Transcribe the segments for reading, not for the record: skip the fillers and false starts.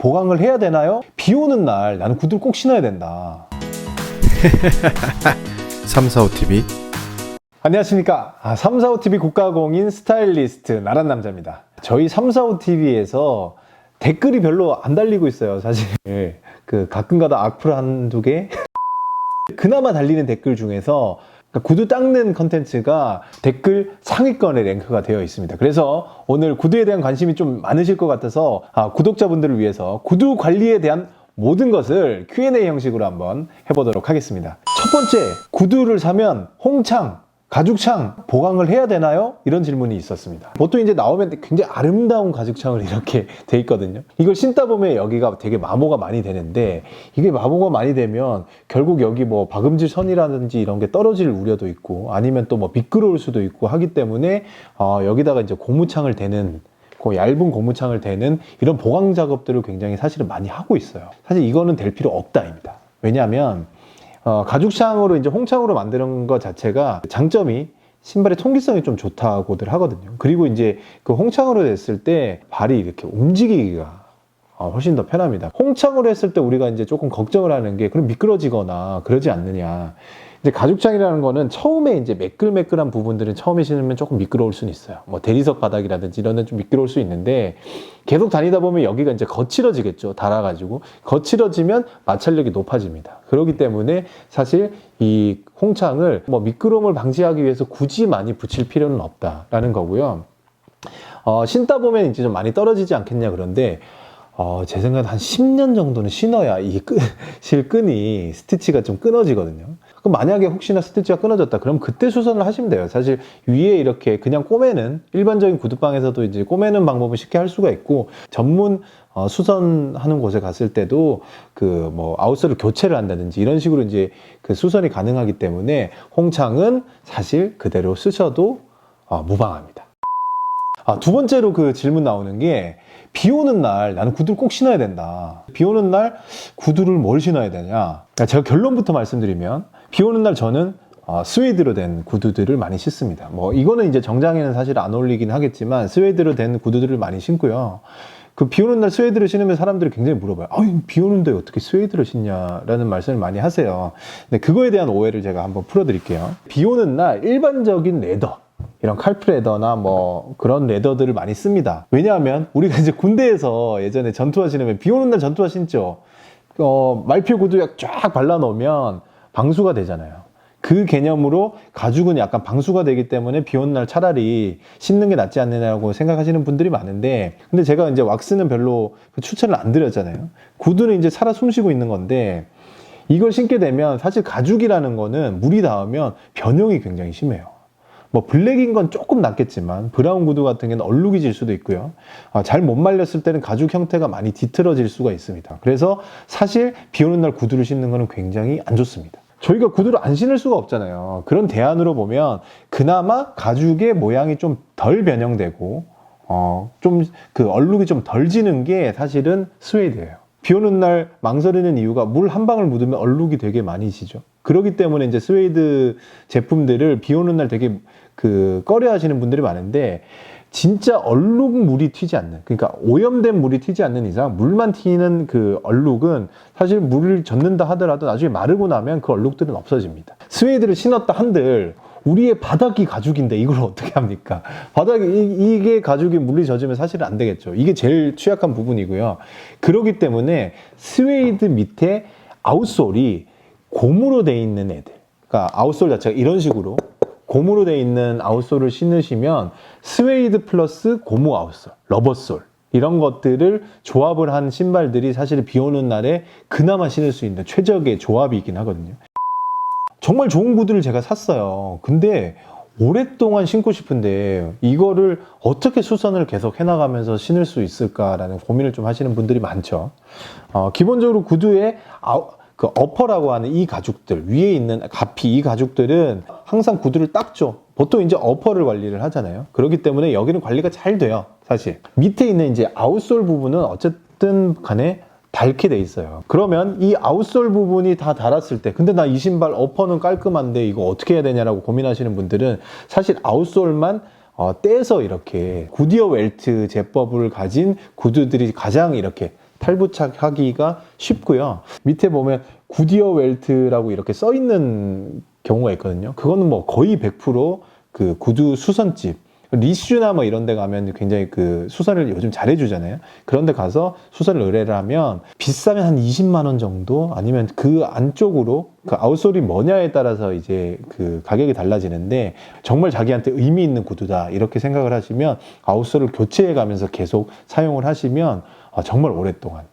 보강을 해야 되나요? 비 오는 날 나는 구두를 꼭 신어야 된다. 345TV 안녕하십니까. 345TV 국가공인 스타일리스트 나란남자입니다. 저희 345TV에서 댓글이 별로 안 달리고 있어요. 사실 가끔가다 악플 한두 개 그나마 달리는 댓글 중에서 구두 닦는 컨텐츠가 댓글 상위권에 랭크가 되어 있습니다. 그래서 오늘 구두에 대한 관심이 좀 많으실 것 같아서 구독자분들을 위해서 구두 관리에 대한 모든 것을 Q&A 형식으로 한번 해보도록 하겠습니다. 첫 번째, 구두를 사면 홍창, 가죽창 보강을 해야 되나요? 이런 질문이 있었습니다. 보통 이제 나오면 굉장히 아름다운 가죽창을 이렇게 돼 있거든요. 이걸 신다 보면 여기가 되게 마모가 많이 되는데, 이게 마모가 많이 되면 결국 여기 뭐 박음질 선이라든지 이런 게 떨어질 우려도 있고, 아니면 또 뭐 미끄러울 수도 있고 하기 때문에 여기다가 이제 고무창을 대는, 얇은 고무창을 대는 이런 보강 작업들을 굉장히 사실은 많이 하고 있어요. 사실 이거는 될 필요 없다입니다. 왜냐하면 가죽창으로 이제 홍창으로 만드는 것 자체가 장점이 신발의 통기성이 좀 좋다고들 하거든요. 그리고 이제 그 홍창으로 했을 때 발이 이렇게 움직이기가 훨씬 더 편합니다. 홍창으로 했을 때 우리가 이제 조금 걱정을 하는 게, 그럼 미끄러지거나 그러지 않느냐. 이제 가죽창이라는 거는 처음에 이제 매끌매끌한 부분들은 처음에 신으면 조금 미끄러울 수는 있어요. 뭐 대리석 바닥이라든지 이런 데는 좀 미끄러울 수 있는데, 계속 다니다 보면 여기가 이제 거칠어지겠죠. 닳아가지고. 거칠어지면 마찰력이 높아집니다. 그렇기 때문에 사실 이 홍창을 뭐 미끄러움을 방지하기 위해서 굳이 많이 붙일 필요는 없다라는 거고요. 신다 보면 이제 좀 많이 떨어지지 않겠냐 그런데, 제 생각엔 한 10년 정도는 신어야 이 실끈이 스티치가 좀 끊어지거든요. 그럼 만약에 혹시나 스티치가 끊어졌다, 그럼 그때 수선을 하시면 돼요. 사실 위에 이렇게 그냥 꼬매는, 일반적인 구두방에서도 이제 꼬매는 방법을 쉽게 할 수가 있고, 전문 수선하는 곳에 갔을 때도 뭐 아웃솔을 교체를 한다든지 이런 식으로 이제 그 수선이 가능하기 때문에 홍창은 사실 그대로 쓰셔도 무방합니다. 두 번째로 그 질문 나오는 게, 비 오는 날 나는 구두를 꼭 신어야 된다. 비 오는 날 구두를 뭘 신어야 되냐? 제가 결론부터 말씀드리면, 비 오는 날 저는 스웨이드로 된 구두들을 많이 신습니다. 뭐 이거는 이제 정장에는 사실 안 어울리긴 하겠지만 스웨이드로 된 구두들을 많이 신고요. 그 비 오는 날 스웨이드를 신으면 사람들이 굉장히 물어봐요. 비 오는데 어떻게 스웨이드를 신냐라는 말씀을 많이 하세요. 근데 그거에 대한 오해를 제가 한번 풀어드릴게요. 비 오는 날 일반적인 레더, 이런 칼프 레더나 뭐 그런 레더들을 많이 씁니다. 왜냐하면 우리가 이제 군대에서 예전에 전투화 신으면, 비 오는 날 전투화 신죠. 말필 구두약 쫙 발라 놓으면 방수가 되잖아요. 그 개념으로 가죽은 약간 방수가 되기 때문에 비 오는 날 차라리 신는 게 낫지 않느냐고 생각하시는 분들이 많은데, 근데 제가 이제 왁스는 별로 추천을 안 드렸잖아요. 구두는 이제 살아 숨쉬고 있는 건데, 이걸 신게 되면 사실 가죽이라는 거는 물이 닿으면 변형이 굉장히 심해요. 뭐 블랙인 건 조금 낫겠지만 브라운 구두 같은 경우는 얼룩이 질 수도 있고요. 잘 못 말렸을 때는 가죽 형태가 많이 뒤틀어질 수가 있습니다. 그래서 사실 비 오는 날 구두를 신는 거는 굉장히 안 좋습니다. 저희가 구두를 안 신을 수가 없잖아요. 그런 대안으로 보면 그나마 가죽의 모양이 좀 덜 변형되고 좀 그 얼룩이 좀 덜 지는 게 사실은 스웨이드예요. 비 오는 날 망설이는 이유가, 물 한 방울 묻으면 얼룩이 되게 많이 지죠. 그렇기 때문에 이제 스웨이드 제품들을 비 오는 날 되게 꺼려 하시는 분들이 많은데, 진짜 얼룩 물이 튀지 않는, 그러니까 오염된 물이 튀지 않는 이상 물만 튀는 그 얼룩은 사실 물을 젓는다 하더라도 나중에 마르고 나면 그 얼룩들은 없어집니다. 스웨이드를 신었다 한들 우리의 바닥이 가죽인데 이걸 어떻게 합니까? 이게 가죽이 물이 젖으면 사실은 안 되겠죠. 이게 제일 취약한 부분이고요. 그렇기 때문에 스웨이드 밑에 아웃솔이 고무로 돼 있는 애들, 그러니까 아웃솔 자체가 이런 식으로 고무로 돼 있는 아웃솔을 신으시면, 스웨이드 플러스 고무 아웃솔, 러버솔 이런 것들을 조합을 한 신발들이 사실 비 오는 날에 그나마 신을 수 있는 최적의 조합이긴 하거든요. 정말 좋은 구두를 제가 샀어요. 근데 오랫동안 신고 싶은데 이거를 어떻게 수선을 계속 해나가면서 신을 수 있을까라는 고민을 좀 하시는 분들이 많죠. 기본적으로 구두에 그 어퍼라고 하는 이 가죽들, 위에 있는 가피, 이 가죽들은 항상 구두를 닦죠. 보통 이제 어퍼를 관리를 하잖아요. 그렇기 때문에 여기는 관리가 잘 돼요, 사실. 밑에 있는 이제 아웃솔 부분은 어쨌든 간에 닳게 돼 있어요. 그러면 이 아웃솔 부분이 다 닳았을 때, 근데 나 이 신발 어퍼는 깔끔한데 이거 어떻게 해야 되냐라고 고민하시는 분들은 사실 아웃솔만 떼서 이렇게 구디어 웰트 제법을 가진 구두들이 가장 이렇게 탈부착하기가 쉽고요. 밑에 보면 구디어 웰트라고 이렇게 써 있는 경우가 있거든요. 그거는 뭐 거의 100%그 구두 수선집, 리슈나 뭐 이런 데 가면 굉장히 그 수선을 요즘 잘 해주잖아요. 그런 데 가서 수선을 의뢰를 하면 비싸면 한 20만 원 정도, 아니면 그 안쪽으로 그 아웃솔이 뭐냐에 따라서 이제 그 가격이 달라지는데, 정말 자기한테 의미 있는 구두다 이렇게 생각을 하시면 아웃솔을 교체해 가면서 계속 사용을 하시면 정말 오랫동안,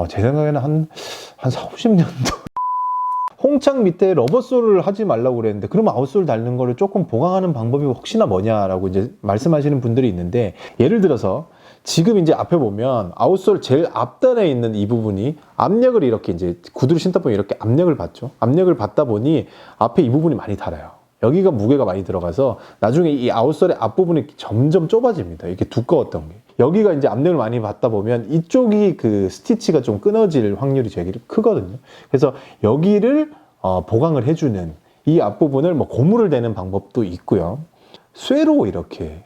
제 생각에는 한 4, 50년도 홍창 밑에 러버솔을 하지 말라고 그랬는데, 그러면 아웃솔 닳는 거를 조금 보강하는 방법이 혹시나 뭐냐라고 이제 말씀하시는 분들이 있는데, 예를 들어서 지금 이제 앞에 보면 아웃솔 제일 앞단에 있는 이 부분이 압력을 이렇게 이제 구두를 신다 보면 이렇게 압력을 받죠. 압력을 받다 보니 앞에 이 부분이 많이 닳아요. 여기가 무게가 많이 들어가서 나중에 이 아웃솔의 앞부분이 점점 좁아집니다. 이렇게 두꺼웠던 게. 여기가 이제 압력을 많이 받다 보면 이쪽이 그 스티치가 좀 끊어질 확률이 되게 크거든요. 그래서 여기를 보강을 해주는 이 앞부분을 뭐 고무를 대는 방법도 있고요. 쇠로 이렇게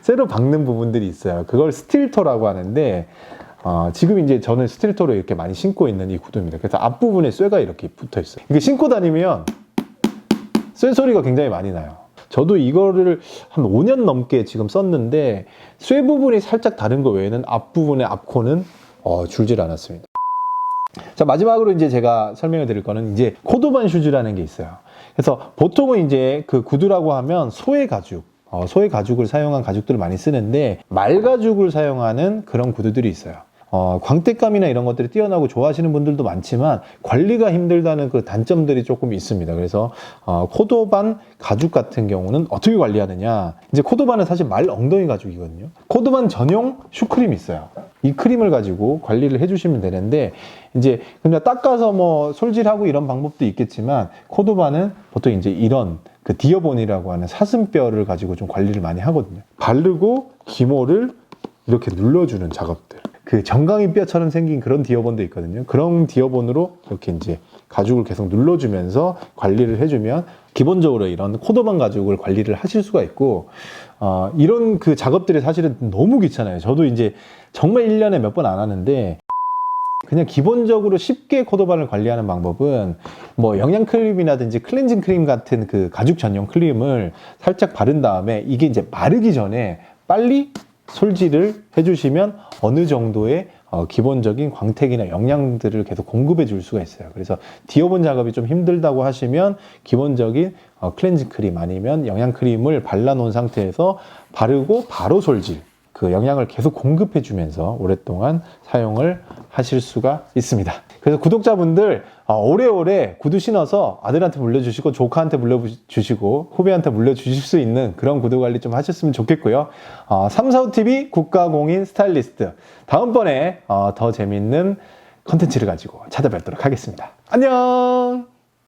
쇠로 박는 부분들이 있어요. 그걸 스틸토라고 하는데, 지금 이제 저는 스틸토로 이렇게 많이 신고 있는 이 구두입니다. 그래서 앞부분에 쇠가 이렇게 붙어 있어요. 이게 신고 다니면 쇠 소리가 굉장히 많이 나요. 저도 이거를 한 5년 넘게 지금 썼는데 쇠 부분이 살짝 다른 거 외에는 앞부분의 앞코는 줄질 않았습니다. 자, 마지막으로 이제 제가 설명을 드릴 거는 이제 코도반 슈즈라는 게 있어요. 그래서 보통은 이제 그 구두라고 하면 소의 가죽, 소의 가죽을 사용한 가죽들을 많이 쓰는데, 말 가죽을 사용하는 그런 구두들이 있어요. 광택감이나 이런 것들이 뛰어나고 좋아하시는 분들도 많지만 관리가 힘들다는 그 단점들이 조금 있습니다. 그래서 코도반 가죽 같은 경우는 어떻게 관리하느냐, 이제 코도반은 사실 말 엉덩이 가죽이거든요. 코도반 전용 슈크림이 있어요. 이 크림을 가지고 관리를 해주시면 되는데, 이제 그냥 닦아서 뭐 솔질하고 이런 방법도 있겠지만, 코도반은 보통 이제 이런 그 디어본이라고 하는 사슴뼈를 가지고 좀 관리를 많이 하거든요. 바르고 기모를 이렇게 눌러주는 작업들, 그 정강이 뼈처럼 생긴 그런 디어본도 있거든요. 그런 디어본으로 이렇게 이제 가죽을 계속 눌러주면서 관리를 해주면 기본적으로 이런 코도반 가죽을 관리를 하실 수가 있고, 이런 그 작업들이 사실은 너무 귀찮아요. 저도 이제 정말 1년에 몇 번 안 하는데, 그냥 기본적으로 쉽게 코도반을 관리하는 방법은 뭐 영양 크림이라든지 클렌징 크림 같은 그 가죽 전용 크림을 살짝 바른 다음에 이게 이제 마르기 전에 빨리 솔질을 해주시면 어느 정도의 기본적인 광택이나 영양들을 계속 공급해 줄 수가 있어요. 그래서 디어본 작업이 좀 힘들다고 하시면 기본적인 클렌징 크림 아니면 영양 크림을 발라 놓은 상태에서 바르고 바로 솔질, 그 영양을 계속 공급해 주면서 오랫동안 사용을 하실 수가 있습니다. 그래서 구독자분들 오래오래 구두 신어서 아들한테 물려주시고 조카한테 물려주시고 후배한테 물려주실 수 있는 그런 구두 관리 좀 하셨으면 좋겠고요. 345TV 국가공인 스타일리스트, 다음번에 더 재밌는 컨텐츠를 가지고 찾아뵙도록 하겠습니다. 안녕.